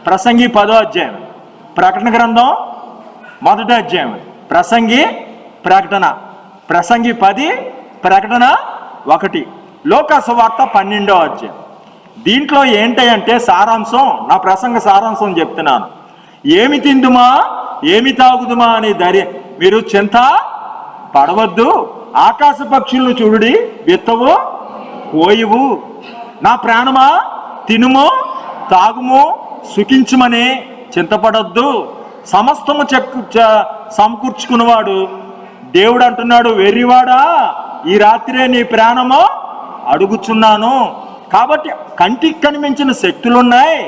ప్రసంగి 10వ అధ్యాయం, ప్రకటన గ్రంథం 1వ అధ్యాయం, ప్రసంగి ప్రకటన, ప్రసంగి 10, ప్రకటన 1, లోకా సువార్త 12వ అధ్యాయం. దీంట్లో ఏంటంటే సారాంశం, నా ప్రసంగ సారాంశం చెప్తున్నాను. ఏమి తిందుమా ఏమి తాగుదుమా అని మీరు చింత పడవద్దు. ఆకాశ పక్షులను చూడుడి, విత్తవు కోయువు. నా ప్రాణమా తినుము తాగుము సుఖించుమని చింతపడొద్దు. సమస్తము సమకూర్చుకున్నవాడు దేవుడు అంటున్నాడు, వెర్రివాడా ఈ రాత్రే నీ ప్రాణము అడుగుచున్నాను. కాబట్టి కంటికి కనిపించిన శక్తులు ఉన్నాయి.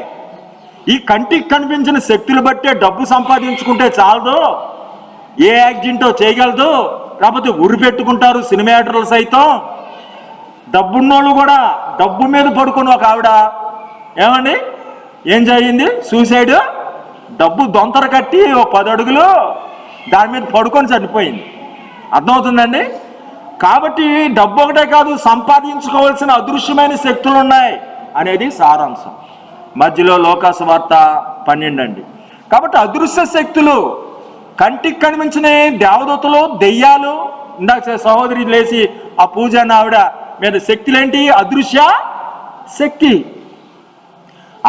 ఈ కంటికి కనిపించిన శక్తులు బట్టే డబ్బు సంపాదించుకుంటే చాలదు, ఏ యాక్సిడెంటో చేయగలదు. కాకపోతే ఉరి పెట్టుకుంటారు సినిమాటర్లు సైతం. డబ్బున్నోళ్ళు కూడా డబ్బు మీద పడుకుని ఒక ఆవిడ ఏమండి ఏం జరిగింది, సూసైడ్, డబ్బు దొంతర కట్టి 10 అడుగులు దాని మీద పడుకొని చనిపోయింది. అర్థమవుతుందండి? కాబట్టి డబ్బు ఒకటే కాదు, సంపాదించుకోవాల్సిన అదృశ్యమైన శక్తులు ఉన్నాయి అనేది సారాంశం. మధ్యలో లోకా సువార్త 12 అండి. కాబట్టి అదృశ్య శక్తులు, కంటికి కనిపించిన దేవదూతలు, దెయ్యాలు, ఇందాక సహోదరి లేచి ఆ పూజ అన్న ఆవిడ మీద శక్తులేంటి, అదృశ్య శక్తి.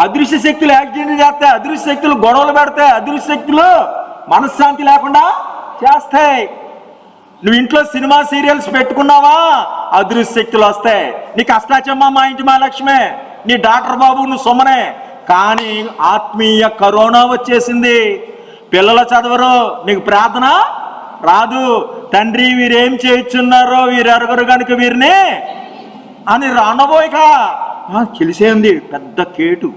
అదృశ్య శక్తులు యాక్సిడెంట్లు చేస్తాయి, అదృశ్య శక్తులు గొడవలు పెడతాయి, అదృశ్య శక్తులు మనశ్శాంతి లేకుండా చేస్తాయి. నువ్వు ఇంట్లో సినిమా సీరియల్స్ పెట్టుకున్నావా, అదృశ్య శక్తులు వస్తాయి. నీకు అష్టాచమ్మ మా ఇంటి మా లక్ష్మే, నీ డాక్టర్ బాబు నువ్వు సుమనే. కానీ ఆత్మీయ కరోనా వచ్చేసింది, పిల్లలు చదవరు, నీకు ప్రార్థన రాదు. తండ్రి వీరేం చేయుచున్నారో వీరు ఎరగరు కనుక వీరిని అని రానబోయిక తెలిసేంది పెద్ద కేటు.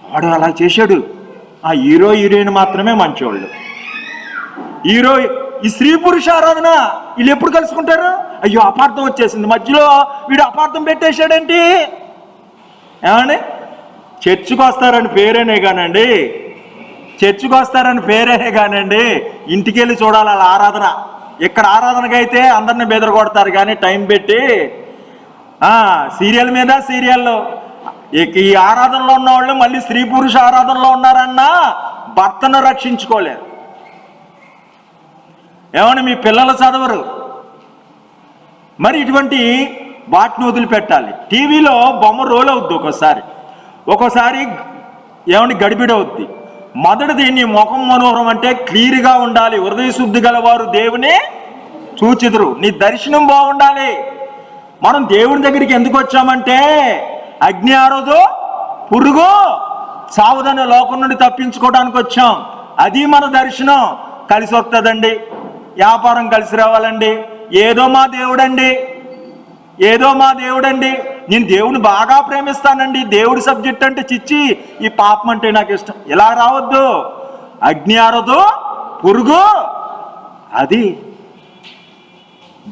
వాడు అలా చేశాడు. ఆ హీరో హీరోయిన్ మాత్రమే మంచివాళ్ళు. హీరో ఈ స్త్రీ పురుష ఆరాధన వీళ్ళు ఎప్పుడు కలుసుకుంటారు? అయ్యో అపార్థం వచ్చేసింది, మధ్యలో వీడు అపార్థం పెట్టేశాడేంటి. ఏమండి చర్చికి వస్తారని పేరేనే కానండి, చర్చికి వస్తారని పేరేనే కానండి, ఇంటికి వెళ్ళి చూడాలి వాళ్ళ ఆరాధన. ఇక్కడ ఆరాధనకైతే అందరిని బెదరగొడతారు కానీ టైం పెట్టి సీరియల్ మీద సీరియల్లో. ఈ ఆరాధనలో ఉన్న వాళ్ళు మళ్ళీ స్త్రీ పురుష ఆరాధనలో ఉన్నారన్నా భర్తను రక్షించుకోలేరు. ఏమని మీ పిల్లలు చదవరు. మరి ఇటువంటి వాటిని వదిలిపెట్టాలి. టీవీలో బొమ్మ రోల్ అవుద్ది, ఒక్కోసారి ఏమని గడిబిడవుద్ది. మొదటిది నీ ముఖం మనోహరం అంటే క్లియర్గా ఉండాలి. హృదయ శుద్ధి గలవారు దేవుని చూచిదురు. నీ దర్శనం బాగుండాలి. మనం దేవుని దగ్గరికి ఎందుకు వచ్చామంటే అగ్ని ఆరోదు పురుగు సావుదనే లోకం నుండి తప్పించుకోవడానికి వచ్చాం. అది మన దర్శనం. కలిసి వస్తుందండి, వ్యాపారం కలిసి రావాలండి. ఏదో మా దేవుడండి, ఏదో మా దేవుడండి, నేను దేవుని బాగా ప్రేమిస్తానండి, దేవుడి సబ్జెక్ట్ అంటే చిచ్చి, ఈ పాపం అంటే నాకు ఇష్టం, ఇలా రావద్దు. అగ్ని ఆరదు పురుగు, అది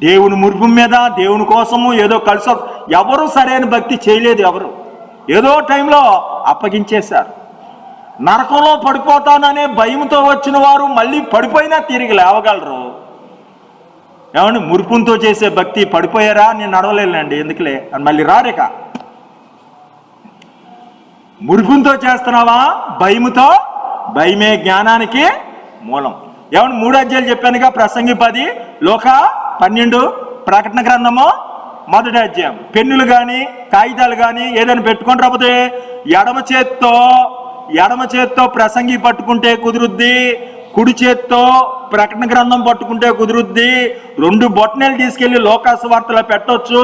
దేవుని మురుపు మీద దేవుని కోసము ఏదో కలిసి ఎవరు సరైన భక్తి చేయలేదు. ఎవరు ఏదో టైంలో అప్పగించేశారు. నరకంలో పడిపోతాననే భయంతో వచ్చిన వారు మళ్ళీ పడిపోయినా తిరిగి లేవగలరు. ఏమండి మురుపుతో చేసే భక్తి పడిపోయారా, నేను నడవలేనండి ఎందుకులే అని మళ్ళీ రారేక. మురుపుతో చేస్తున్నావా, భయముతో, భయమే జ్ఞానానికి మూలం. ఏమన్నా 3 అధ్యాయాలు చెప్పానుగా, ప్రసంగి 10, లోకా 12, ప్రకటన గ్రంథము 1వ అధ్యాయం. పెన్నులు కానీ కాగితాలు కానీ ఏదైనా పెట్టుకొని రాకపోతే ఎడమ చేత్తో ప్రసంగి పట్టుకుంటే కుదురుద్ది, కుడి చేత్తో ప్రకటన గ్రంథం పట్టుకుంటే కుదురుద్ది. 2 బొట్టనలు తీసుకెళ్లి లోకా సువార్తలో పెట్టొచ్చు.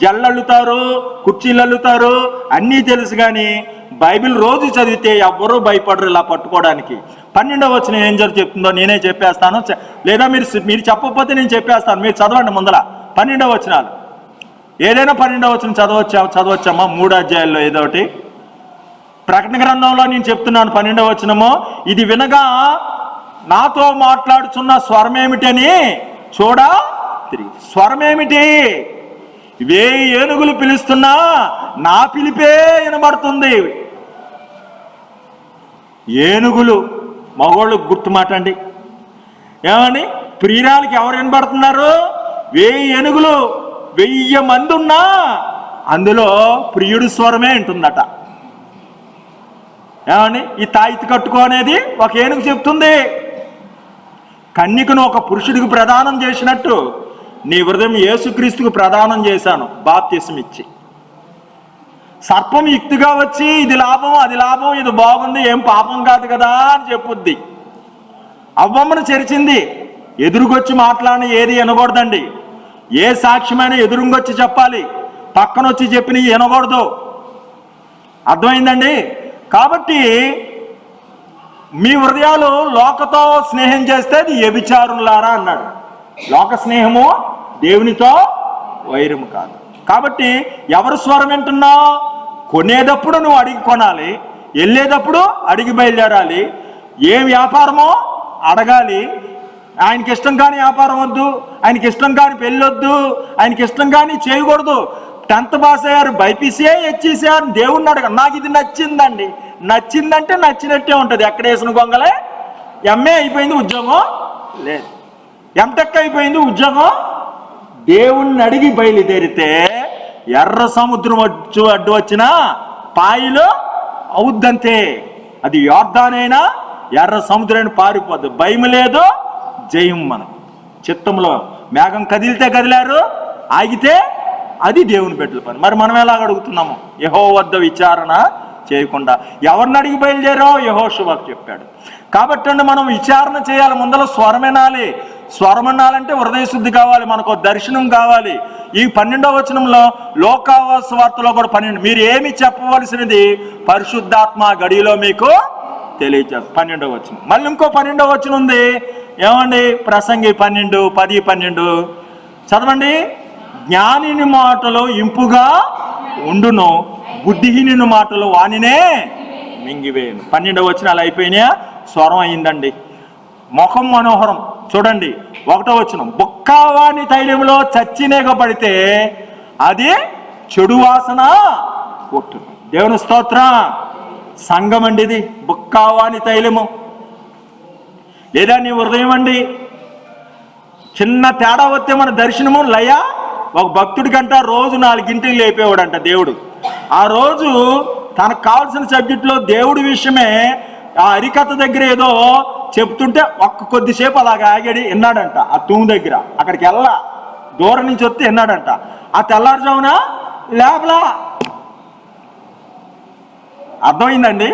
జల్లల్లుతారు, కుర్చీలు అల్లుతారు, అన్నీ తెలుసు. కానీ బైబిల్ రోజు చదివితే ఎవ్వరూ భయపడరు ఇలా పట్టుకోవడానికి. 12వ వచనం ఏం చెప్తుందో నేనే చెప్పేస్తాను, లేదా మీరు చెప్పకపోతే నేను చెప్పేస్తాను. మీరు చదవండి ముందర 12వ వచనాలు. ఏదైనా 12వ వచనం చదవచ్చమ్మా 3 అధ్యాయాల్లో ఏదో ఒకటి. ప్రకటన గ్రంథంలో నేను చెప్తున్నాను 12వ వచనము, ఇది వినగా నాతో మాట్లాడుచున్న స్వరం ఏమిటని చూడా తిరిగి. స్వరం ఏమిటి? 1000 ఏనుగులు పిలుస్తున్నా నా పిలిపే వినబడుతుంది. ఏనుగులు మగోళ్ళు గుర్తుమాటండి. ఏమని ప్రియురాలకి ఎవరు వినబడుతున్నారు? 1000 ఏనుగులు, 1000 మంది ఉన్నా అందులో ప్రియుడు స్వరమే ఉంటుందట. ఏమండి ఈ తాయితీ కట్టుకో అనేది ఒక ఏనుగు చెప్తుంది. కన్యకను ఒక పురుషుడికి ప్రదానం చేసినట్టు నీ హృదయం యేసుక్రీస్తుకు ప్రదానం చేశాను బాప్తిసం ఇచ్చి. సర్పం యుక్తిగా వచ్చి ఇది లాభం అది లాభం ఇది బాగుంది ఏం పాపం కాదు కదా అని చెప్పుద్ది. అవ్వమ్మను చెరిచింది. ఎదురుగొచ్చి మాట్లాడిన ఏది వినకూడదండి. ఏ సాక్ష్యమైనా ఎదురుగొచ్చి చెప్పాలి, పక్కనొచ్చి చెప్పిన వినకూడదు. అర్థమైందండి? కాబట్టి మీ హృదయాలు లోకతో స్నేహం చేస్తే అది వ్యభిచారులారా అన్నాడు. లోక స్నేహము దేవునితో వైరము కాదు. కాబట్టి ఎవరు స్వరం వింటున్నావు? కొనేటప్పుడు నువ్వు అడిగి కొనాలి, వెళ్ళేటప్పుడు అడిగి బయలుదేరాలి. ఏ వ్యాపారమో అడగాలి. ఆయనకి ఇష్టం కాని వ్యాపారం వద్దు, ఆయనకి ఇష్టం కాని పెళ్ళి వద్దు, ఆయనకి ఇష్టం కాని చేయకూడదు. 10th పాస్ అయ్యారు, బైపీసీఏ హెచ్ఈసీ అని దేవుణ్ణి అడగ. నాకు ఇది నచ్చిందండి. నచ్చిందంటే నచ్చినట్టే ఉంటుంది. ఎక్కడ వేసిన గొంగలే. ఎంఏ అయిపోయింది, ఉద్యోగం లేదు. ఎంటెక్ అయిపోయింది, ఉద్యోగం. దేవుణ్ణి అడిగి బయలుదేరితే ఎర్ర సముద్రం అడ్డు వచ్చినా పాయిలు అవుద్దంతే. అది యోర్దానైనా ఎర్ర సముద్రాన్ని పారిపోద్దు. భయం లేదు, జయం మనం చిత్తంలో. మేఘం కదిలితే కదిలారు, ఆగితే అది దేవుని బిడ్డల పని. మరి మనం ఎలాగ అడుగుతున్నాము? యెహోవా వద్ద విచారణ చేయకుండా. ఎవరిని అడిగి బయలుదేరో యెహోషువకు చెప్పాడు. కాబట్టి మనం విచారణ చేయాలి. ముందర స్వరం వినాలి. స్వరం వినాలంటే హృదయ శుద్ధి కావాలి, మనకు దర్శనం కావాలి. ఈ 12వ వచనంలో లోకావాస వార్తలో కూడా 12 మీరు ఏమి చెప్పవలసినది పరిశుద్ధాత్మ గడిలో మీకు తెలియజేస్తారు. 12వ వచనం. మళ్ళీ ఇంకో 12వ వచనం ఉంది. ఏమండి? ప్రసంగి 12, 10, 12 చదవండి. జ్ఞానిని మాటలు ఇంపుగా ఉండును, బుద్ధిహీనుని మాటలు వానినే మింగివేయను. 12వ వచనం అలా అయిపోయినాయా? స్వరం అయిందండి. ముఖం మనోహరం. చూడండి 1వ వచనం. బొక్కావాని తైలంలో చచ్చినేగబడితే అది చెడు వాసన కొట్టు. దేవుని స్తోత్రం. సంఘం అండి ఇది. బొక్కావాని తైలము లేదా నీ హృదయం అండి. చిన్న తేడా వస్తే మన దర్శనము లయ. ఒక భక్తుడి కంట రోజు 4 గంటలు లేపేవాడంట దేవుడు. ఆ రోజు తనకు కావాల్సిన సబ్జెక్టులో దేవుడి విషయమే ఆ అరికథ దగ్గర ఏదో చెప్తుంటే కొద్దిసేపు అలాగ ఆగాడి విన్నాడంట. ఆ తూము దగ్గర అక్కడికి వెళ్ళా, దూరం నుంచి వస్తే విన్నాడంట. ఆ తెల్లారుజామున లేపలా. అర్థమైందండి?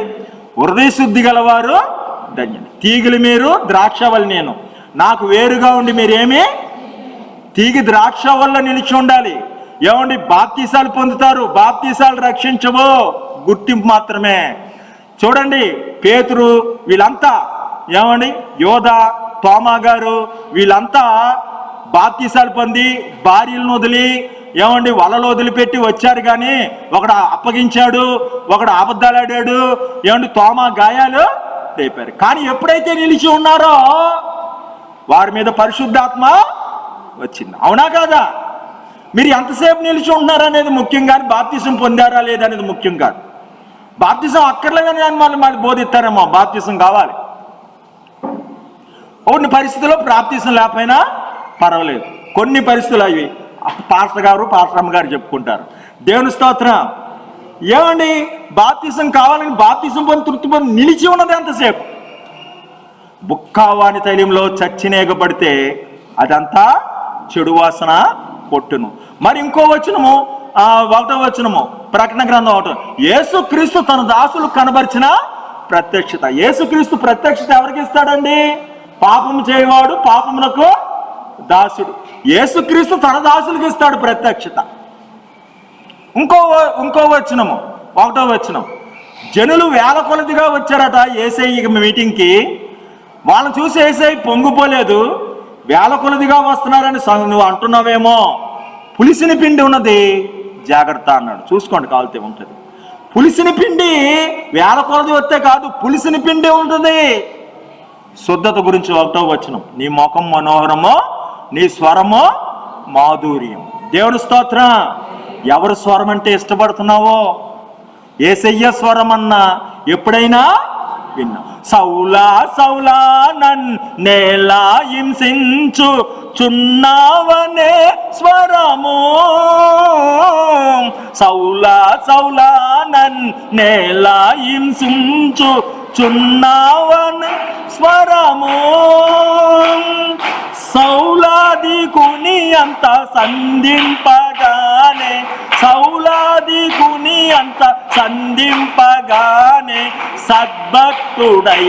హృదయ శుద్ధి గలవారు ధన్యులు. తీగలు మీరు, ద్రాక్షవల్లి నేను. నాకు వేరుగా ఉండి మీరేమి? తీగి ద్రాక్ష వల్ల నిలిచి ఉండాలి. ఏమండి? బాప్తీసాలు పొందుతారు, బాప్తీసాలు రక్షించవు, గుర్తింపు మాత్రమే. చూడండి పేతురు వీళ్ళంతా, ఏమండి యోధ, తోమా గారు వీళ్ళంతా బాప్తీసాలు పొంది భార్యలను వదిలి, ఏమండి వలలో వదిలిపెట్టి వచ్చారు. కానీ ఒకడు అప్పగించాడు, ఒకడు అబద్ధాలు ఆడాడు. ఏమండి? తోమా గాయాలు లేపారు. కానీ ఎప్పుడైతే నిలిచి ఉన్నారో వారి మీద పరిశుద్ధాత్మ వచ్చింది. అవునా కాదా? మీరు ఎంతసేపు నిలిచి ఉంటున్నారనేది ముఖ్యం కాదు, బాప్తిసం పొందారా లేదనేది ముఖ్యం కాదు. బాప్తిసం అక్కర్లేదని మళ్ళీ బోధిస్తారేమో. బాప్తిసం కావాలి. కొన్ని పరిస్థితుల్లో ప్రాప్తిసం లేకపోయినా పర్వాలేదు. కొన్ని పరిస్థితులు అవి పాస్టర్ గారు, పాస్టరమ్మ గారు చెప్పుకుంటారు. దేవుని స్తోత్రం. ఏమండి? బాప్తిసం కావాలని బాప్తిసం పొంది తృప్తి పొంది నిలిచి ఉన్నది ఎంతసేపు? బుక్కావాని తైలంలో చచ్చినేగబడితే అదంతా చెడు వాసన కొట్టును. మరి ఇంకో వచనము, 1వ వచనము, ప్రకటన గ్రంథం 1. యేసుక్రీస్తు తన దాసులు కనబరిచిన ప్రత్యక్షత. యేసుక్రీస్తు ప్రత్యక్షత ఎవరికి ఇస్తాడండి? పాపము చేయవాడు, పాపమునకు దాసుడు. యేసుక్రీస్తు తన దాసులకు ఇస్తాడు ప్రత్యక్షత. ఇంకో వచనము, 1వ వచనం. జనులు వేల కొలదిగా వచ్చారట యేసయ్య మీటింగ్కి. వాళ్ళని చూసి యేసయ్య పొంగిపోలేదు. వేల కొలదిగా వస్తున్నారని నువ్వు అంటున్నావేమో. పులిసిన పిండి ఉన్నది, జాగ్రత్త అన్నాడు. చూసుకోండి, కాలితే ఉంటుంది. పులిసిన పిండి వేల కొలది వస్తే కాదు, పులిసిన పిండి ఉంటుంది. శుద్ధత గురించి 1వ వచనం. నీ ముఖం మనోహరమో, నీ స్వరమో మాధుర్యం. దేవుని స్తోత్రం. ఎవరు స్వరం అంటే ఇష్టపడుతున్నావో? యేసయ్య స్వరం అన్నా ఎప్పుడైనా విన్నా. సౌలా సౌలా నన్నేలా హింసించు చున్నావనే స్వరము, సౌలా సౌలా నన్నేలా హింసించు చున్నావనే స్వరము, సౌలాది కుని అంత సంధింపగానే, సౌలాది కుని అంత సంధింపగానే సద్భక్తుడై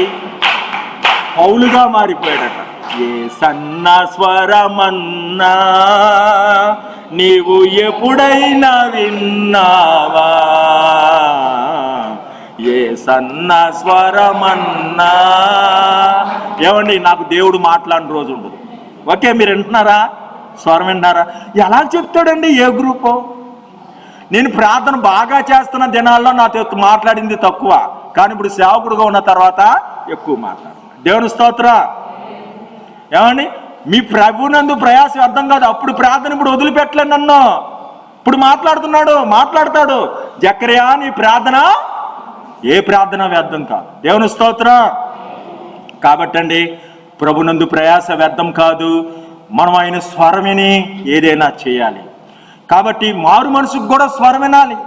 పౌలుగా మారిపోయాడట. ఏ సన్న స్వరమన్నా నీవు ఎప్పుడైనా విన్నావా, ఏ సన్న స్వరమన్నా. ఏమండి, నాకు దేవుడు మాట్లాడిన రోజు ఉండదు. ఓకే, మీరు వింటున్నారా? స్వరం వింటున్నారా? ఎలా చెప్తాడండి? ఏ గ్రూపు? నేను ప్రార్థన బాగా చేస్తున్న దినాల్లో నాతో మాట్లాడింది తక్కువ, కానీ ఇప్పుడు సేవకుడుగా ఉన్న తర్వాత ఎక్కువ మాట్లాడు. దేవుని స్తోత్రం. ఏమండి, మీ ప్రభునందు ప్రయాస అర్థం కాదు. అప్పుడు ప్రార్థన ఇప్పుడు వదిలిపెట్టలేదు నన్ను, ఇప్పుడు మాట్లాడతాడు. జకర్యా నీ ప్రార్థన ఏ ప్రార్థన వ్యర్థం కాదు. దేవుని స్తోత్రం. కాబట్టి అండి, ప్రభునందు ప్రయాస వ్యర్థం కాదు. మనం ఆయన స్వరం విని ఏదైనా చేయాలి. కాబట్టి మారు మనసుకు కూడా స్వరం వినాలి.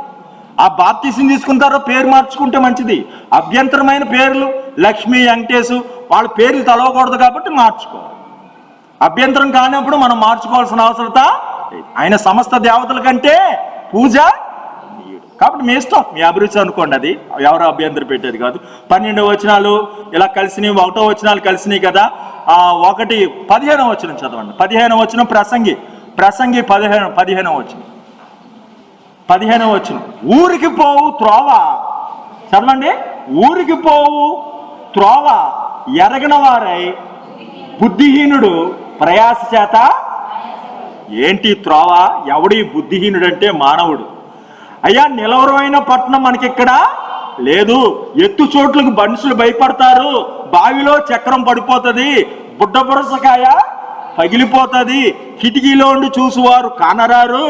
ఆ బాప్తిసం తీసుకుంటారో పేరు మార్చుకుంటే మంచిది. అభ్యంతరమైన పేర్లు లక్ష్మి, వెంకటేశు వాళ్ళ పేర్లు తలవకూడదు కాబట్టి మార్చుకోవాలి. అభ్యంతరం కానప్పుడు మనం మార్చుకోవాల్సిన అవసరత. ఆయన సమస్త దేవతల కంటే పూజ కాబట్టి మీ ఇష్టం, మీ అభిరుచి అనుకోండి. అది ఎవరో అభ్యంతరం పెట్టేది కాదు. 12వ వచనాలు ఇలా కలిసినాయి, 1వ వచనాలు కలిసినాయి కదా. 15వ వచనం చదవండి. 15వ వచనం ప్రసంగి 15వ వచనం. ఊరికి పోవు త్రోవ చదవండి. ఊరికి పోవు త్రోవ ఎరగిన వారై బుద్ధిహీనుడు ప్రయాస చేత. ఏంటి త్రోవ? ఎవడి బుద్ధిహీనుడు అంటే మానవుడు. అయ్యా, నిలవరమైన పట్టణం మనకిక్కడ లేదు. ఎత్తు చోట్లకు మనుషులు భయపడతారు. బావిలో చక్రం పడిపోతుంది, బుడ్డ బురసకాయ పగిలిపోతుంది, కిటికీలో ఉండి చూసువారు కానరారు,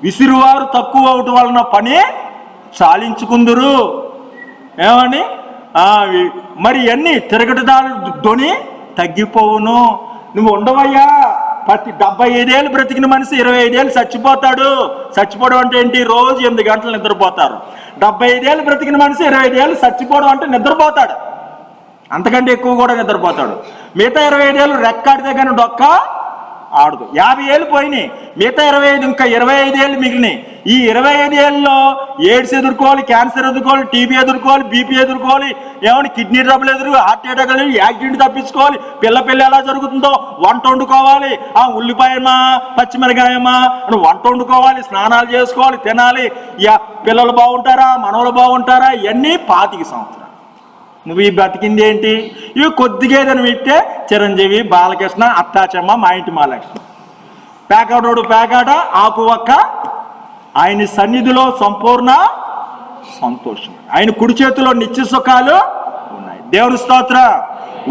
విసిరువారు తక్కువ అవటం వలన పని చాలించుకుందురు. ఏమని? మరి అన్ని తిరగటదారు ధ్వని తగ్గిపోవును. నువ్వు ఉండవయ్యా. ప్రతి 75 ఏళ్ళు బ్రతికిన మనిషి 25 ఏళ్ళు చచ్చిపోతాడు. చచ్చిపోవడం అంటే ఏంటి? రోజు 8 గంటలు నిద్రపోతారు. 75 ఏళ్ళు బ్రతికిన మనిషి 25 ఏళ్ళు చచ్చిపోవడం అంటే నిద్రపోతాడు. అంతకంటే ఎక్కువ కూడా నిద్రపోతాడు. మిగతా 25 ఏళ్ళు రెక్కాడితే కానీ డొక్క ఆడదు. 50 ఏళ్ళు పోయినాయి, మిగతా 25 ఇంకా 25 ఏళ్ళు మిగిలినాయి. ఈ 25 ఏళ్ళలో ఎయిడ్స్ ఎదుర్కోవాలి, క్యాన్సర్ ఎదుర్కోవాలి, టీబీ ఎదుర్కోవాలి, బీపీ ఎదుర్కోవాలి, ఏమన్నా kidney trouble heart attack, accident తప్పించుకోవాలి, పిల్ల ఎలా జరుగుతుందో వంట వండుకోవాలి, ఉల్లిపాయమా పచ్చిమిరకాయమా అని వంట వండుకోవాలి, స్నానాలు చేసుకోవాలి, తినాలి. పిల్లలు బాగుంటారా, మనవలు బాగుంటారా? ఇవన్నీ 25 సంవత్సరాలు. నువ్వు ఈ బతికింది ఏంటి? ఇవి కొద్దిగా ఏదైనా వింటే చిరంజీవి, బాలకృష్ణ, అత్తాచమ్మ, మా ఇంటి మహాలక్ష్మి, పేకాడోడు పేకాట, ఆకు ఒక్క. ఆయన సన్నిధిలో సంపూర్ణ సంతోషం, ఆయన కుడి చేతిలో నిత్య సుఖాలు ఉన్నాయి. దేవుని స్తోత్రం.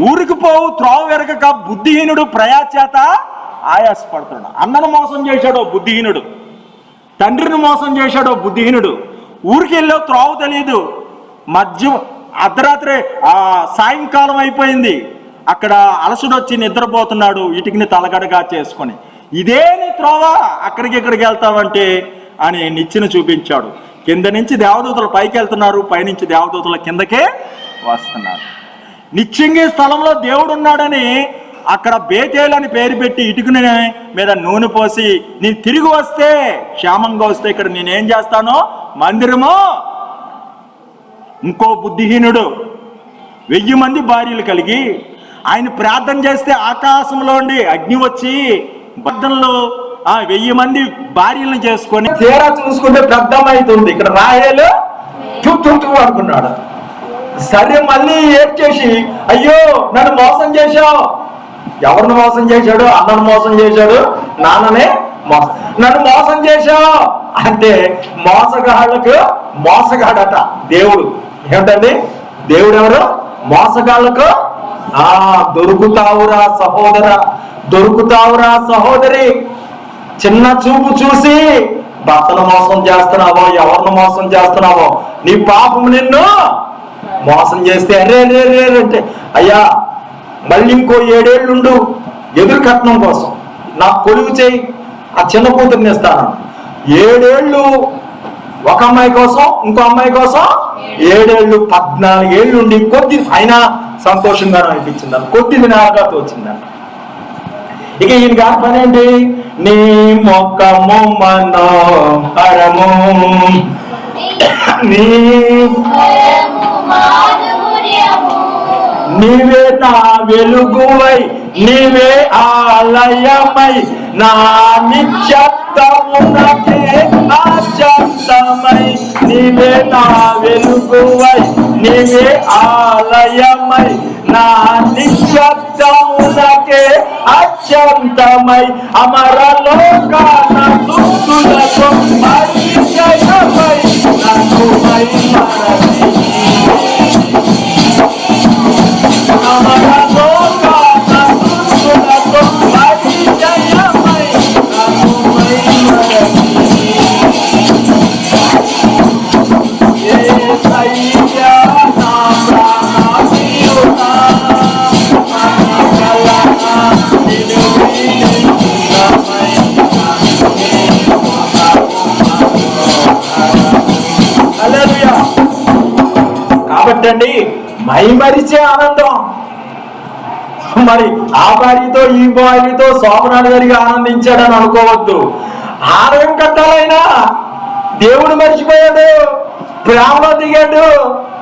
ఊరికి పోవు త్రోవ వెరగక బుద్ధిహీనుడు ప్రయాస చేత ఆయాసపడుతున్నాడు. అన్నను మోసం చేశాడో బుద్ధిహీనుడు, తండ్రిని మోసం చేశాడో బుద్ధిహీనుడు. ఊరికి వెళ్ళో త్రోవ తెలియదు. మధ్య అర్ధరాత్రి సాయంకాలం అయిపోయింది, అక్కడ అలసుడొచ్చి నిద్రపోతున్నాడు, ఇటుకిని తలగడగా చేసుకొని. ఇదే నీ త్రోవ, అక్కడికి ఇక్కడికి వెళ్తావంటే అని నిచ్చెన చూపించాడు. కింద నుంచి దేవదూతలు పైకి వెళ్తున్నారు, పైనుంచి దేవదూతల కిందకే వస్తున్నారు. నిత్యంగా స్థలంలో దేవుడు ఉన్నాడని అక్కడ బేతేలు అని పేరు పెట్టి ఇటుకుని మీద నూనె పోసి నేను తిరిగి వస్తే, క్షేమంగా వస్తే ఇక్కడ నేనేం చేస్తానో మందిరము. ఇంకో బుద్ధిహీనుడు 1000 మంది భార్యలు కలిగి ఆయన ప్రార్థన చేస్తే ఆకాశంలో ఉండి అగ్ని వచ్చి బద్దల్లో 1000 మంది భార్యలను చేసుకొని తీరా చూసుకుంటే పెద్దమైతుంది. ఇక్కడ రాహేలు అనుకున్నాడు. సరే మళ్ళీ ఏడ్చేసి, అయ్యో నన్ను మోసం చేశావు. ఎవరిని మోసం చేశాడు? అన్నను మోసం చేశాడు, నాన్ననే మోసం. నన్ను మోసం చేశావు అంటే మోసగాళ్ళకు మోసగాడట దేవుడు. ఏమిటండి? దేవుడు ఎవరు? మోసగాళ్ళకు దొరుకుతావురా సహోదర, దొరుకుతావురా సహోదరి. చిన్న చూపు చూసి భర్తను మోసం చేస్తున్నావో, ఎవరిని మోసం చేస్తున్నావో, నీ పాపం నిన్ను మోసం చేస్తే అరే రే రే అంటే, అయ్యా మళ్ళీ ఇంకో 7 ఏళ్ళుండు ఎదురు కట్నం కోసం నాకు కొలువు చేయి, ఆ చిన్న కూతుర్ని ఇస్తాను. 7 ఏళ్ళు ఒక అమ్మాయి కోసం, ఇంకో అమ్మాయి కోసం 7 ఏళ్ళు, 14 ఏళ్ళు ఉండి కొద్ది అయినా సంతోషంగా అనిపించింది, కొద్ది దినాలుగా వచ్చిందంట. ఇక ఈయన గారి పని ఏంటి? నీ మొక్కము మనోహరము, నీవే నా వెలుగువై, నీవే ఆలయమై, నా నిత్యత్వమునకే ఆచంతమై. నీవే నా వెలుగువై, నీవే ఆలయమై, నా నిత్యత్వమునకే అత్యంతమై. అమరలోకాన దుస్తులతో పరిచయమై నన్ను మైమరచి. అమరలోకాన దుస్తులతో పరిచయమై నన్ను మైమరచి. యేసయ్యా నా ప్రాణప్రియుడా, కాబట్టి అండి మైమరిచే ఆనందం. మరి ఆ భార్యతో ఈ భార్యతో శోభనాలు జరిగి ఆనందించాడని అనుకోవద్దు. ఆలయం కట్టాలైనా దేవుడు మర్చిపోయాడు, ప్రేమలో దిగాడు,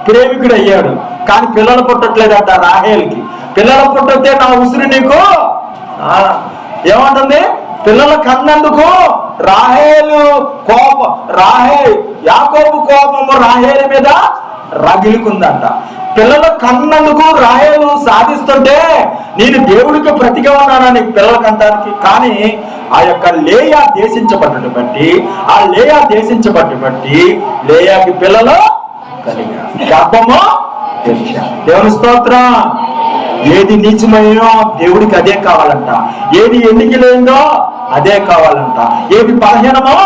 ప్రేమికుడు అయ్యాడు. కానీ పిల్లలు పుట్టట్లేదంట రాహేల్కి. పిల్లలు పుట్టితే నా ఉసిరి నీకు ఏమంటుంది? పిల్లలు కన్నందుకు రాహేలు కోపం, యాకోబు కోపము రాహేలు మీద రగిలుకుందంట. పిల్లలు కన్నందుకు రాహేలు సాధిస్తుంటే నేను దేవుడికి ప్రతిగా ఉన్నానని పిల్లలు కంటానికి. కానీ ఆ యొక్క లేయా దేశించబడ్డని బట్టి, ఆ లేయా దేశించబడ్డ బట్టి లేయాకి పిల్లలు కలిగా, గర్భము తెరిచారు. దేవుని స్తోత్రం. ఏది నీచమైనో దేవుడికి అదే కావాలంట, ఏది ఎన్నిక లేదో అదే కావాలంట, ఏది బలహీనమో.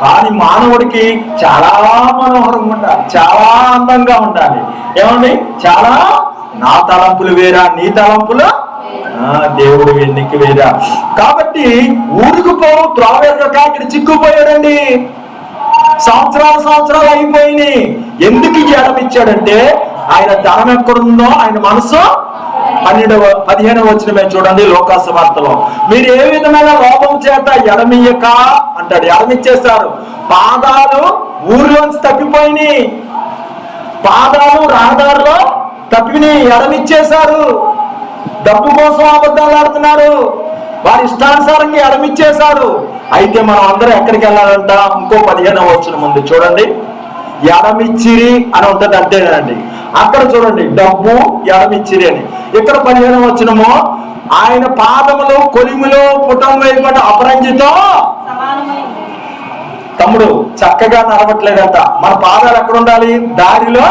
కానీ మానవుడికి చాలా మనోహరంగా ఉండాలి, చాలా అందంగా ఉండాలి. ఏమండి? చాలా నా తలంపులు వేరా, నీ తలంపులు దేవుడు ఎన్నిక వేరా. కాబట్టి ఊరికి పోవు త్రోవేరక ఇక్కడ చిక్కుపోయాడండి. సంవత్సరాలు అయిపోయినాయి. ఎందుకు జడం ఇచ్చాడంటే ఆయన ధనం ఎక్కడుందో ఆయన మనసు 15వ వచనమే చూడండి లోకాసు వార్తలో. మీరు ఏ విధమైన లోపం చేత ఎడమియ్యక అంటాడు. ఎడమిచ్చేస్తారు. పాదాలు ఊరిలోంచి తప్పిపోయినాయి, పాదాలు రహదారిలో తప్పినాయి, ఎడమిచ్చేశారు. డబ్బు కోసం అబద్ధాలు ఆడుతున్నారు, వారి ఇష్టానుసారంగా ఎడమిచ్చేశారు. అయితే మనం అందరం ఎక్కడికి వెళ్ళాలంట? ఇంకో 15వ వచనం ముందు చూడండి. ఎడమిచ్చిరి అని ఉంటుంది అంతేనండి. అక్కడ చూడండి డబ్బు ఎడమిచ్చిరి అని. ఇక్కడ 15వ వచనము ఆయన పాదములు కొలిములో పుటం వేయబడ్డ అపరంజితో తమ్ముడు చక్కగా నడవట్లేదంట. మన పాదాలు ఎక్కడ ఉండాలి? దారిలో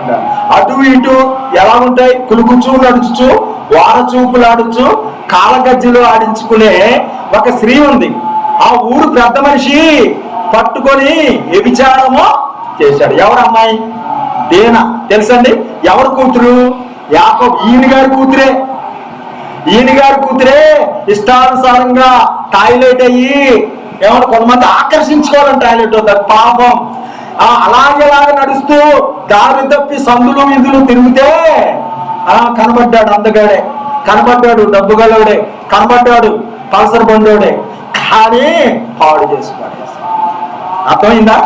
ఉండాలి. అటు ఇటు ఎలా ఉంటాయి? కులుకుచూ నడుచుచు, వార చూపులు ఆడుచు, కాలగజ్జలు ఆడించుకునే ఒక స్త్రీ ఉంది. ఆ ఊరు పెద్ద మనిషి పట్టుకొని వ్యభిచారము చేశాడు. ఎవరు అమ్మాయి? దేనా తెలుసండి? ఎవరు కూతురు? యాకోబు. ఈయన గారి కూతురే ఇష్టానుసారంగా టాయిలెట్ అయ్యి ఏమన్నా కొంతమంది ఆకర్షించుకోవాలని టాయిలెట్ అవుతారు పాపం. అలాగే నడుస్తూ దారి తప్పి సందులు వీధులు తిరిగితే కనబడ్డాడు అందగాడే, కనబడ్డాడు డబ్బు గలవుడే, కనబడ్డాడు పల్సర్ బండోడే. కానీ పాడు చేసుకోవాలి. అర్థమైందా?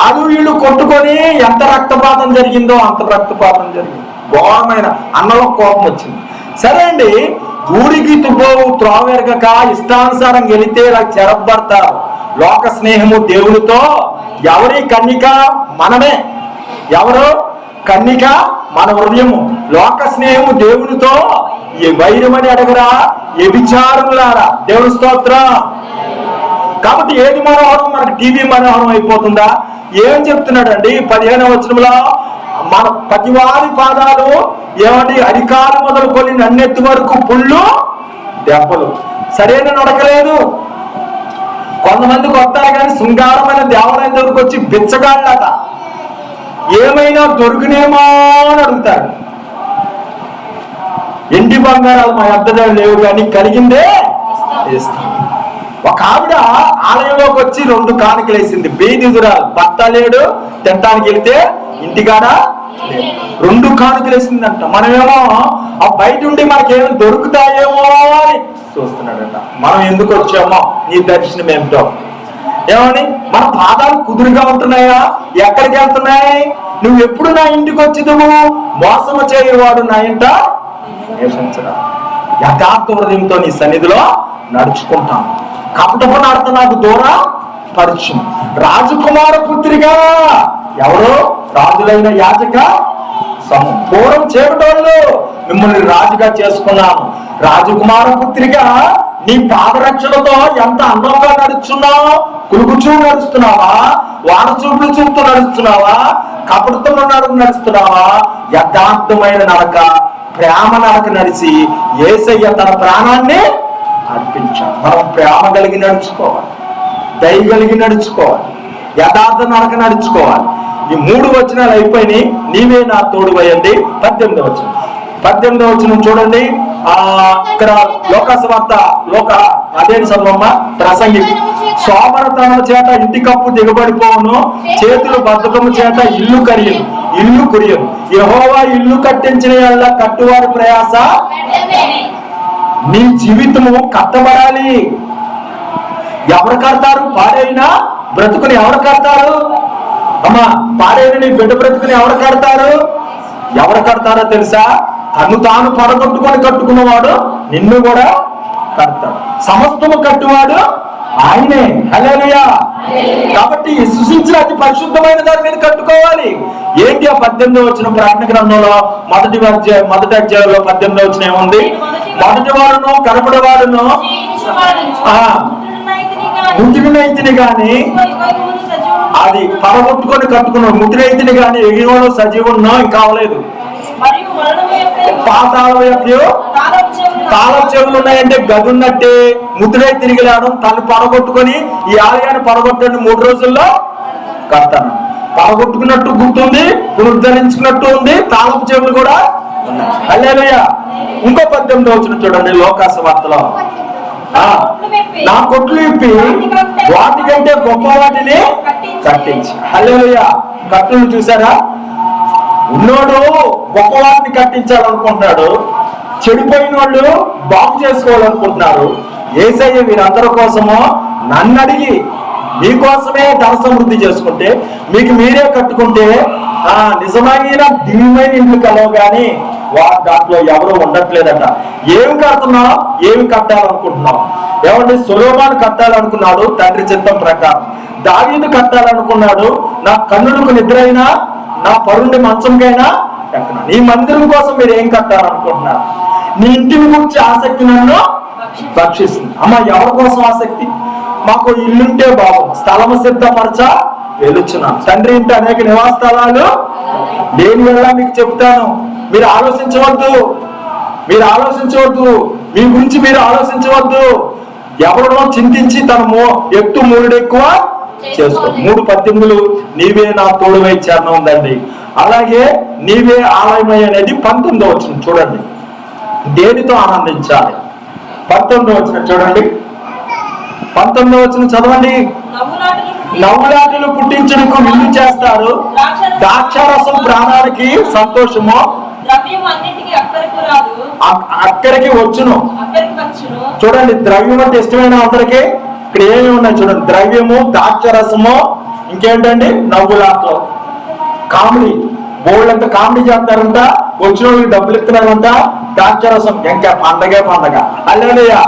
ఆడు వీళ్ళు కొట్టుకొని ఎంత రక్తపాతం జరిగిందో అంత రక్తపాతం జరిగింది. ఘోరమైన అన్నలో కోపం వచ్చింది. సరే అండి, ఊరికి తుపోవు త్రోవెరగక ఇష్టానుసారం వెళితే ఇలా చెరబడతారు. లోక స్నేహము దేవుడితో. ఎవరి కన్నిక? మనమే. ఎవరు కన్నిక? మన హృదయము. లోక స్నేహము దేవుడితో వైరమని అడగరా వ్యభిచారులారా. దేవుని స్తోత్రం. కాబట్టి ఏది మనోహరం? మనకి టీవీ మనోహరం అయిపోతుందా? ఏం చెప్తున్నాడండి 15వ వచనంలో? మన ప్రతివారి పాదాలు ఏమండి అధికారం మొదలుకొని నన్నెత్తి వరకు పుళ్ళు దెబ్బలు. సరైన నడకలేదు. కొంతమందికి వస్తారు కానీ శృంగారమైన దేవాలయం దగ్గరకు వచ్చి బిచ్చగాళ్ళట. ఏమైనా దొరికినేమో అని అడుగుతారు. ఎండి బంగారాలు మా అద్దె లేవు కానీ కలిగిందే ఇస్తాం. ఒక ఆవిడ ఆలయంలోకి వచ్చి 2 కానుకలు వేసింది. బేదిదురాలు, భర్త లేడు, తినటానికి వెళితే ఇంటికాడ 2 కానుకలు వేసిందంట. మనమేమో ఆ బయట ఉండి మనకేమో దొరుకుతాయేమో అని చూస్తున్నాడంట. మనం ఎందుకు వచ్చామో నీ దర్శనం ఏమిటో. ఏమని మన పాదాలు కుదురుగా ఉంటున్నాయా? ఎక్కడికి వెళ్తున్నాయి? నువ్వు ఎప్పుడు నా ఇంటికి వచ్చి నువ్వు మోసము చేయవాడు నా ఇంట యథార్థ హృదయంతో నీ సన్నిధిలో నడుచుకుంటాను. కపటపు నడత నాకు దూర పరిచయం. రాజకుమార పుత్రిగా, ఎవరు? రాజులైన యాజక పూర్వం చేపటోళ్ళు మిమ్మల్ని రాజుగా చేసుకున్నాను. రాజకుమార పుత్రిగా, నీ పాదరక్షలతో ఎంత అందంగా నడుచున్నావు. కులుగుచూ నడుస్తున్నావా? వారచూపులు చూపుతూ నడుస్తున్నావా? కపటతో నడుస్తున్నావా? యథార్థమైన నడక, ప్రేమ నడక నడిచి యేసయ్య తన ప్రాణాన్ని అర్పించాడు. మనం ప్రేమ కలిగి నడుచుకోవాలి, దయ కలిగి నడుచుకోవాలి, యథార్థ నడక నడుచుకోవాలి. ఈ 3 వచనాలు అయిపోయినాయి. నీవే నా తోడువయ్యండి. 18వ వచనం. 18వ వచనం చూడండి. ఇక్కడ లోకసువార్త అదే చదవమ్మ. ప్రసంగి, సోమరతనం చేత ఇంటి కప్పు దిగబడిపోవును, చేతులు బద్ధకము చేత ఇల్లు కురియను. యెహోవా ఇల్లు కట్టించిన యెడల కట్టువారి ప్రయాస. నీ జీవితము కట్టబడాలి. ఎవరు కడతారు? పాడైన బ్రతుకుని ఎవరు కడతారు? అమ్మా, పాడైన నీ బిడ్డ బ్రతుకుని ఎవరు కడతారు? ఎవరు కడతారో తెలుసా? తను తాను పడగొట్టుకొని కట్టుకున్నవాడు నిన్ను కూడా కడతాడు. సమస్తము కట్టువాడు ఆయనే. హల్లెలూయా. కాబట్టి సృష్టించిన అతి పరిశుద్ధమైన దాని మీద కట్టుకోవాలి. ఏంటి ఆ 18వ వచనం? ప్రకటన గ్రంథంలో మొదటి అధ్యాయంలో 18వ వచనం ఏముంది? మొదటి వాడును కనపడే వాడును ముద్దునైతిని గాని, అది పడగొట్టుకొని కట్టుకున్నాడు. ముద్దునైతిని గాని ఎగిరివాడు సజీవున్నో ఇంకా అవలేదు. పాతాళం యొక్క తాళం చెవులు ఉన్నాయంటే గది ఉన్నట్టే. ముద్దుడై తిరిగి లేవడం, తను పడగొట్టుకొని ఈ ఆలయాన్ని పడగొట్టండి 3 రోజుల్లో కడతాను. పడగొట్టుకున్నట్టు గుర్తుంది, పునరుద్ధరించుకున్నట్టు ఉంది. తాళపు చెవులు కూడా ఉన్నాయి. హల్లెలూయా. ఇంకో 18వ వచనం చూడండి లోకసువార్తలో. నా కొట్లు ఇప్పి వాటికంటే గొప్ప వాటిని కట్టించి. హల్లెలూయా. కట్టులు చూసారా? ఉన్నోడు గొప్ప వాటిని కట్టించాలనుకుంటున్నాడు, చెడిపోయిన వాళ్ళు బాగు చేసుకోవాలనుకుంటున్నారు. యేసయ్య వీరందరి కోసమో నన్ను అడిగి మీకోసమే ధన సమృద్ధి చేసుకుంటే, మీకు మీరే కట్టుకుంటే నిజమైన దివ్యమైన ఇండ్లు కలవు కానీ దాంట్లో ఎవరు ఉండట్లేదట. ఏమి కడుతున్నావు? ఏమి కట్టాలనుకుంటున్నావు? ఏమంటే సొలొమోను కట్టాలనుకున్నాడు తండ్రి చిత్తం ప్రకారం. దావీదు కట్టాలనుకున్నాడు, నా కన్నులకు నిద్ర అయినా నా పరుండి మంచంకైనా ఎక్కన. నీ మందిరం కోసం మీరు ఏం కట్టాలనుకుంటున్నారు? నీ ఇంటిని గురించి ఆసక్తి నన్ను భక్షిస్తుంది. అమ్మ, ఎవరి కోసం ఆసక్తి? మాకు ఇల్లుంటే బాగుంది, స్థలము సిద్ధపరచ వెలుచున్నాను. తండ్రి ఇంటి అనేక నివాస స్థలాలు లేని వల్ల మీకు చెప్తాను. మీరు ఆలోచించవద్దు, మీ గురించి మీరు ఆలోచించవద్దు. ఎవరినో చింతించి తన ఎత్తు 3 ఎక్కువ చేసుకో. 3:18 నీవే నా తోడువై చరణం ఉందండి. అలాగే నీవే ఆలయమై అనేది 19వ వచనం చూడండి. దేనితో ఆనందించాలి? 19వ వచనం చూడండి. 19వ వచనం చదవండి. నవ్వులాటలు పుట్టించడానికి విల్లు చేస్తారు, ద్రాక్షారసం ప్రాణానికి సంతోషము, అక్కడికి వచ్చును. చూడండి, ద్రవ్యం అంటే ఇష్టమైన అందరికి ఇక్కడ ఏమి ఉన్నాయి చూడండి. ద్రవ్యము, ద్రాక్షరసము, ఇంకేంటండి నవ్వులాటలు, కామెడీ. బోళ్ళంతా కామెడీ చేస్తారంట, వచ్చిన వాళ్ళకి డబ్బులు ఇస్తున్నారంట. ద్రాక్షరసం ఇంకా పండగ. హల్లెలూయా.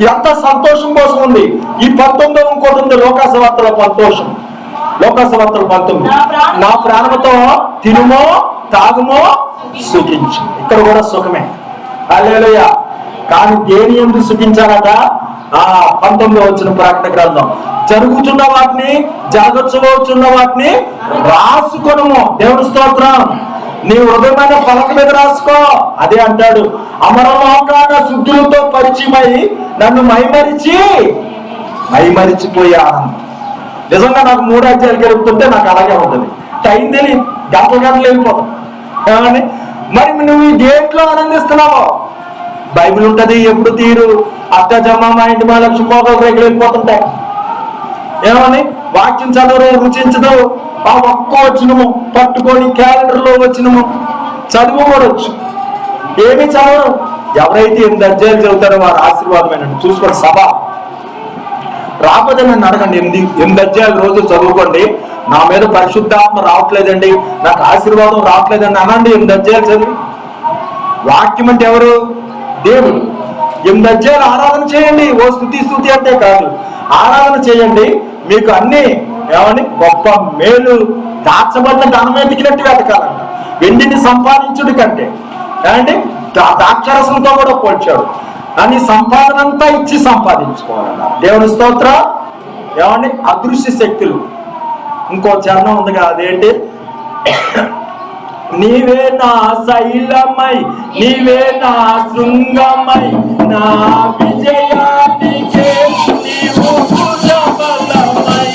ఎంత సంతోషం కోసం ఉంది. ఈ 19 ఇంకోటి ఉంది లోకసువార్తలో సంతోషం. లోకసువార్తలు 19 నా ప్రాణముతో తినుమో తాగుమో సుఖించు. ఇక్కడ కూడా సుఖమే. హల్లెలూయా. కానీ దేని ఎందుకు సుఖించాలట? 19వ వచనం ప్రకటన గ్రంథం. జరుగుతున్న వాటిని, జరగచ్చున్న వాటిని రాసుకొనుము. దేవుని స్తోత్రం. నీ హృదయమైన పలక మీద రాసుకో. అదే అంటాడు, అమరలోకాన శుద్ధులతో పరిచయమై నన్ను మైమరిచిపోయే ఆనందం. నిజంగా నాకు 3 అధ్యాయాలు గెలుపుతుంటే నాకు అలాగే ఉంటుంది. టైం తెలియదు, గంటలు గంటలు వెళ్ళిపోతాం ఏమని. మరి నువ్వు ఈ దేంట్లో ఆనందిస్తున్నావు? బైబిల్ ఉంటుంది, ఎప్పుడు తీరు అష్టజమ్మ మా ఇంటి మా లక్ష్మి మోకాలు రేగులు వెళ్ళిపోతుంటాయి ఏమని. వాక్యం చదువు రుచించదు, ఆ ఒక్క వచ్చినము పట్టుకొని క్యాలెండర్లో వచ్చినము చదువు కూడా వచ్చు, ఏమి చదవరు. ఎవరైతే 8 అధ్యాయాలు చదువుతారో వారు ఆశీర్వాదమైన చూసుకోండి. సభ రాకపోతే నన్ను అడగండి, 8 అధ్యాయాలు రోజు చదువుకోండి, నా మీద పరిశుద్ధాత్మ రావట్లేదండి, నాకు ఆశీర్వాదం రావట్లేదండి అనండి. 8 అధ్యాయాలు చదివి. వాక్యం అంటే ఎవరు? దేవుడు. 8 అధ్యాయాలు ఆరాధన చేయండి. ఓ స్తుతి అంటే కాదు, ఆరాధన చేయండి. మీకు అన్ని ఏమని గొప్ప మేలు దాచబడిన ధనం వెతికినట్టు వెతకాలంట. వెండిని సంపాదించుడి కంటే ఏమండి ద్రాక్షరసంతో కూడా పోల్చాడు. కానీ సంపాదన అంతా ఇచ్చి సంపాదించుకోవాలన్న దేవుని స్తోత్రం. ఏమండి అదృశ్య శక్తులు. ఇంకో చరణం ఉందిగా, అదేంటి? నీవే నా శైలమై, నీవే నా శృంగమై, నా విజయానికే నీవు భుజబలమై,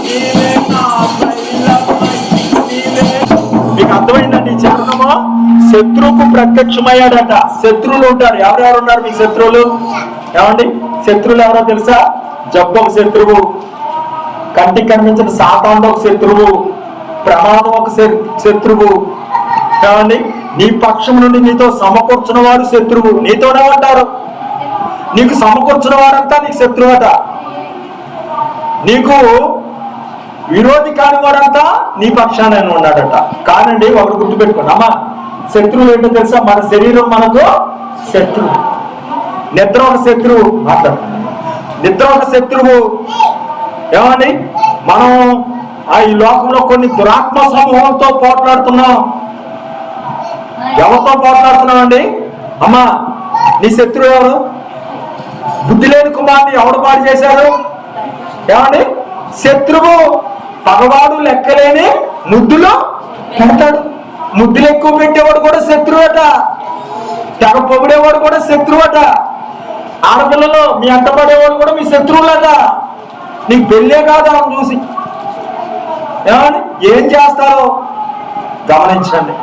నీవే నా శైలమై, నీవే. మీకు అర్థమైందండి ఈ చరణము? శత్రువుకు ప్రత్యక్షమయ్యాడట. శత్రువులు ఉంటారు. ఎవరెవరు ఉన్నారు మీ శత్రువులు? ఏమండి శత్రువులు ఎవరో తెలుసా? జబ్బు ఒక శత్రువు, కంటికి కనిపించిన సాతాను ఒక శత్రువు, ప్రమాదం ఒక శత్రువు. ఏమండి నీ పక్షం నుండి నీతో సమకూర్చిన వారు శత్రువు. నీతోనే ఉంటారు. నీకు సమకూర్చిన వారంతా నీకు శత్రువట. నీకు విరోధి కాని వాడంతా నీ పక్షాన ఉన్నాడట. కానండి ఒకరు గుర్తుపెట్టుకోండి అమ్మా, శత్రువులు ఏంటో తెలుసా? మన శరీరం మనకు శత్రువు. నిద్ర ఒక శత్రువు. నిద్ర ఒక శత్రువు. ఏమండి మనం ఈ లోకంలో కొన్ని దురాత్మ సమూహంతో పోట్లాడుతున్నాం. ఎవరితో పోట్లాడుతున్నాం అండి? అమ్మా నీ శత్రువు ఎవరు? బుద్ధి లేని కుమారుని ఎవడు పాడు చేశారు? ఏమండి శత్రువు. పగవాడు లెక్కలేని ముద్దులు పెడతాడు. ముద్దులు ఎక్కువ పెట్టేవాడు కూడా శత్రువట. తెగ పొగిడేవాడు కూడా శత్రువట. ఆడపిల్లలు మీ అంటపడేవాడు కూడా మీ శత్రువులట. నీకు పెళ్ళే కాదు అని చూసి ఏమని ఏం చేస్తారో గమనించండి.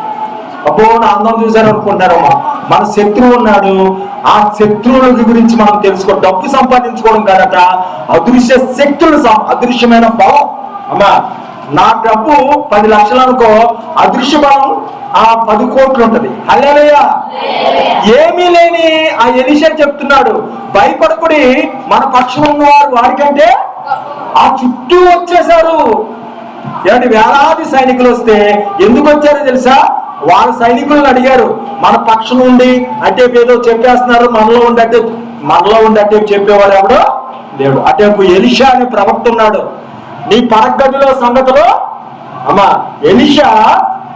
అబ్బో నా అందం చూశారు అనుకుంటారమ్మా. మన శత్రువు ఉన్నాడు. ఆ శత్రువుల గురించి మనం తెలుసుకో. డబ్బు సంపాదించుకోవడం కాదట, అదృశ్య శక్తులు, అదృశ్యమైన బలం. అమ్మా నా డబ్బు 10 లక్షలు అనుకో, అదృశ్య బలం 10 కోట్లు ఉంటది. హల్లెలూయా. ఏమీ లేని ఆ ఎలీషా చెప్తున్నాడు, భయపడకుడి, మన పక్షం ఉన్నవారు వారికంటే ఆ చుట్టూ వచ్చేసారు. ఏమంటే వేలాది సైనికులు వస్తే ఎందుకు వచ్చారో తెలుసా? వాళ్ళ సైనికులను అడిగారు, మన పక్షం ఉండి అటే ఏదో చెప్పేస్తున్నారు, మనలో ఉండి అటే చెప్పేవాడు ఎవడో దేవుడు. అటే ఎలీషా అనే ప్రవక్త ఉన్నాడు. నీ పరగదిలో సంగతులు అమ్మా ఎలీషా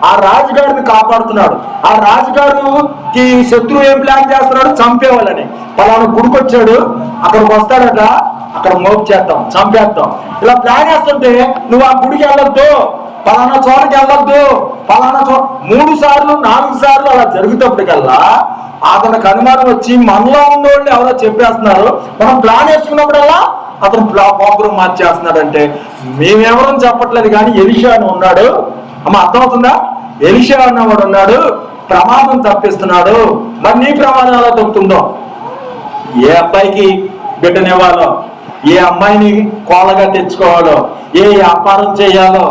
ఆ రాజుగారిని కాపాడుతున్నాడు. ఆ రాజుగారికి శత్రువు ఏం ప్లాన్ చేస్తున్నాడు? చంపేవాళ్ళని. పలానా గుడికొచ్చాడు, అక్కడికి వస్తాడట, అక్కడ మోపు చేద్దాం, చంపేద్దాం, ఇలా ప్లాన్ చేస్తుంటే నువ్వు ఆ గుడికి వెళ్ళొద్దు, పలానా చోటకి వెళ్ళొద్దు, పలానా చోట 3 సార్లు 4 సార్లు అలా జరుగుతప్పటికల్లా అతనికి అనుమానం వచ్చి మనలో ఉన్నోళ్ళు ఎవరో చెప్పేస్తున్నారు. మనం ప్లాన్ వేసుకున్నప్పుడల్లా అతను ప్రోగ్రాం మార్చేస్తున్నాడంటే మేమెవరం చెప్పట్లేదు, కానీ ఎలీషా అని ఉన్నాడు. అమ్మ అర్థమవుతుందా? ఎలీషా అన్నవాడు ఉన్నాడు, ప్రమాదం తప్పిస్తున్నాడు. మరి నీ ప్రమాదం ఎలా తప్పుతుందో? ఏ అబ్బాయికి బిడ్డనివ్వాలో, ఏ అమ్మాయిని కోళ్ళగా తెచ్చుకోవాలో, ఏ వ్యాపారం చేయాలో,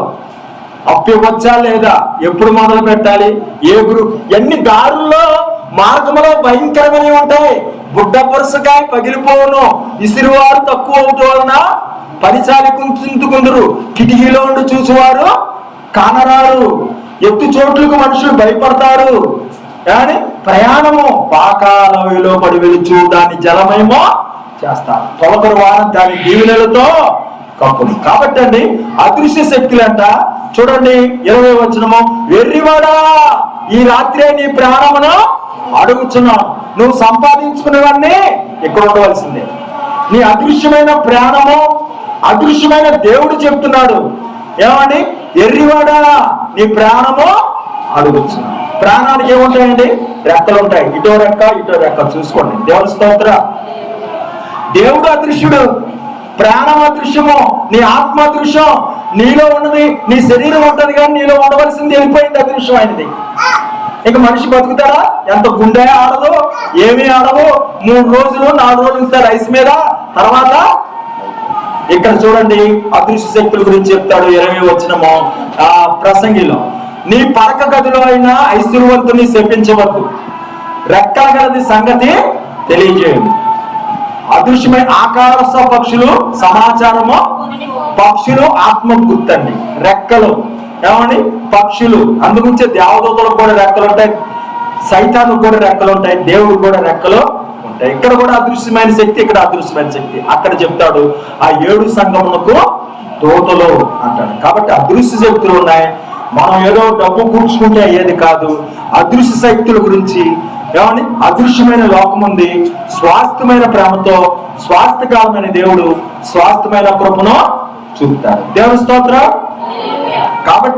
అప్పు ఇవ్వచ్చా లేదా, ఎప్పుడు మొదలు పెట్టాలి, ఏ గ్రూప్, ఎన్ని దారుల్లో మార్గంలో భయంకరమైనవి ఉంటాయి. బుడ్డ పురుసకాయ పగిలిపోవును, ఇసిరివారు తక్కువ అవటం వలన పరిచాలి కుంచుకుందరు, కిటికీలో ఉండి చూసేవారు కానరారు, ఎత్తు చోట్లకు మనుషులు భయపడతారు. కానీ ప్రయాణము పాకాలవిలో పడి వెలుచు దాన్ని జలమేమో చేస్తారు, తొలకరు వారం దాని దీవెనలతో కప్పులు. కాబట్టి అండి అదృశ్య శక్తులంట. చూడండి 20వ వచనము, వెర్రివాడా ఈ రాత్రే నీ ప్రాణమును అడుగుచున్నావు. నువ్వు సంపాదించుకునేవన్నీ ఇక్కడ ఉండవలసిందే. నీ అదృశ్యమైన ప్రాణము, అదృశ్యమైన దేవుడు చెప్తున్నాడు ఏమండి, ఎర్రివాడా నీ ప్రాణము అడుగుచున్నావు. ప్రాణానికి ఏముంటాయండి? రెక్కలు ఉంటాయి, ఇటో రెక్క చూసుకోండి. దేవుని స్తోత్ర. దేవుడు అదృశ్యుడు, ప్రాణం అదృశ్యము, నీ ఆత్మ అదృశ్యం, నీలో ఉన్నది నీ శరీరం ఉంటది కానీ నీలో ఉండవలసింది వెళ్ళిపోయింది, అదృశ్యమైనది. ఇక మనిషి బతుకుతాడా? ఎంత గుండె ఆడదు, ఏమీ ఆడవు. 3 రోజులు 4 రోజులు ఉంచుతారు ఐస్ మీద. తర్వాత ఇక్కడ చూడండి అదృశ్య శక్తుల గురించి చెప్తాడు 20వ వచనము ప్రసంగిలో. నీ పడక గదిలో అయినా ఐశ్వర్యవంతుని శపించవద్దు, రెక్కల గలది సంగతి తెలియజేయదు. అదృశ్యమైన ఆకాశ పక్షులు సమాచారము, పక్షులు ఆత్మ గుర్తండి. రెక్కలు ఏమండి? పక్షులు. అందుగురించే దేవదూతలకు కూడా రెక్కలు ఉంటాయి, సైతానికి కూడా రెక్కలు ఉంటాయి, దేవుడికి కూడా రెక్కలు ఉంటాయి. ఇక్కడ కూడా అదృశ్యమైన శక్తి, ఇక్కడ అదృశ్యమైన శక్తి. అక్కడ చెప్తాడు ఆ 7 సంఘములకు దూతలు అంటాడు. కాబట్టి అదృశ్య శక్తులు ఉన్నాయి. మనం ఏదో డబ్బు కూర్చుకుంటే అయ్యేది కాదు. అదృశ్య శక్తుల గురించి ఏమని? అదృశ్యమైన లోకం ఉంది. స్వాస్థ్యమైన ప్రేమతో స్వాస్థ్యకాలమైన దేవుడు స్వాస్థ్యమైన కృపను చూపుతాడు. దేవుని స్తోత్రం. కాబట్టి